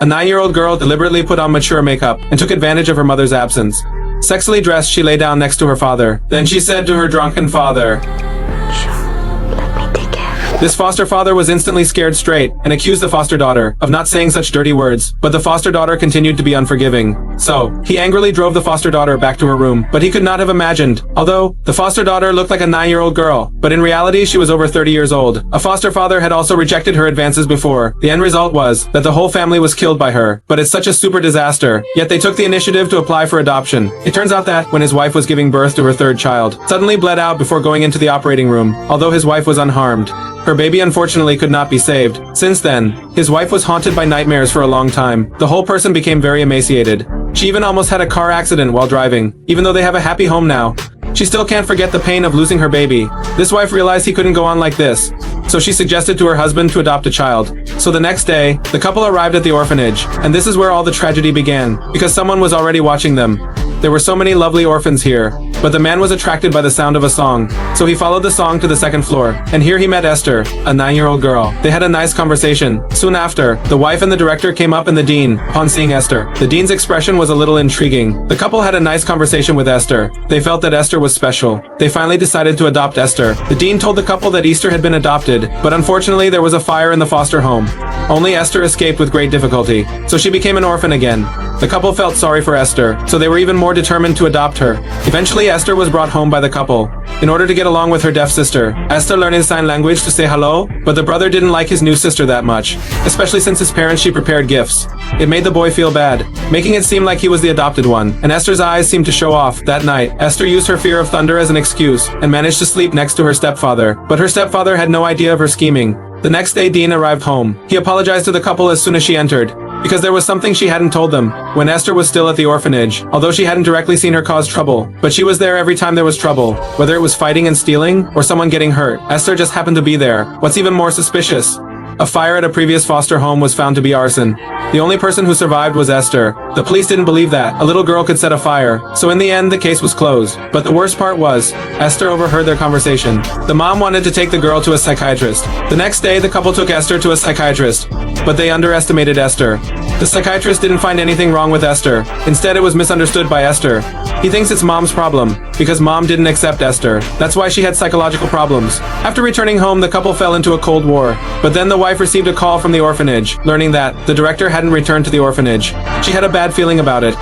A 9-year-old girl deliberately put on mature makeup and took advantage of her mother's absence. Sexily dressed, she lay down next to her father. Then she said to her drunken father, this foster father was instantly scared straight and accused the foster daughter of not saying such dirty words, but the foster daughter continued to be unforgiving. So, he angrily drove the foster daughter back to her room, but he could not have imagined, although the foster daughter looked like a 9-year-old girl, but in reality she was over 30 years old. A foster father had also rejected her advances before. The end result was that the whole family was killed by her, but it's such a super disaster, yet they took the initiative to apply for adoption. It turns out that, when his wife was giving birth to her third child, suddenly bled out before going into the operating room, although his wife was unharmed. Her baby unfortunately could not be saved. Since then, his wife was haunted by nightmares for a long time. The whole person became very emaciated. She even almost had a car accident while driving. Even though they have a happy home now, she still can't forget the pain of losing her baby. This wife realized he couldn't go on like this, so she suggested to her husband to adopt a child. So the next day, the couple arrived at the orphanage, and this is where all the tragedy began, because someone was already watching them. There were so many lovely orphans here, but the man was attracted by the sound of a song, so he followed the song to the second floor, and here he met Esther, a 9-year-old girl. They had a nice conversation. Soon after, the wife and the director came up and the dean, upon seeing Esther. The dean's expression was a little intriguing. The couple had a nice conversation with Esther. They felt that Esther was special. They finally decided to adopt Esther. The dean told the couple that Esther had been adopted, but unfortunately there was a fire in the foster home. Only Esther escaped with great difficulty, so she became an orphan again. The couple felt sorry for Esther, so they were even more determined to adopt her. Eventually, Esther was brought home by the couple. In order to get along with her deaf sister, Esther learned in sign language to say hello, but the brother didn't like his new sister that much, especially since his parents she prepared gifts. It made the boy feel bad, making it seem like he was the adopted one, and Esther's eyes seemed to show off. That night, Esther used her fear of thunder as an excuse, and managed to sleep next to her stepfather, but her stepfather had no idea of her scheming. The next day, Dean arrived home. He apologized to the couple as soon as she entered, because there was something she hadn't told them when Esther was still at the orphanage, although she hadn't directly seen her cause trouble. But she was there every time there was trouble, whether it was fighting and stealing, or someone getting hurt. Esther just happened to be there. What's even more suspicious? A fire at a previous foster home was found to be arson. The only person who survived was Esther. The police didn't believe that a little girl could set a fire, so in the end the case was closed. But the worst part was, Esther overheard their conversation. The mom wanted to take the girl to a psychiatrist. The next day the couple took Esther to a psychiatrist, but they underestimated Esther. The psychiatrist didn't find anything wrong with Esther. Instead, it was misunderstood by Esther. He thinks it's mom's problem, because mom didn't accept Esther. That's why she had psychological problems. After returning home, the couple fell into a cold war. But then the wife received a call from the orphanage, learning that the director hadn't returned to the orphanage. She had a bad feeling about it.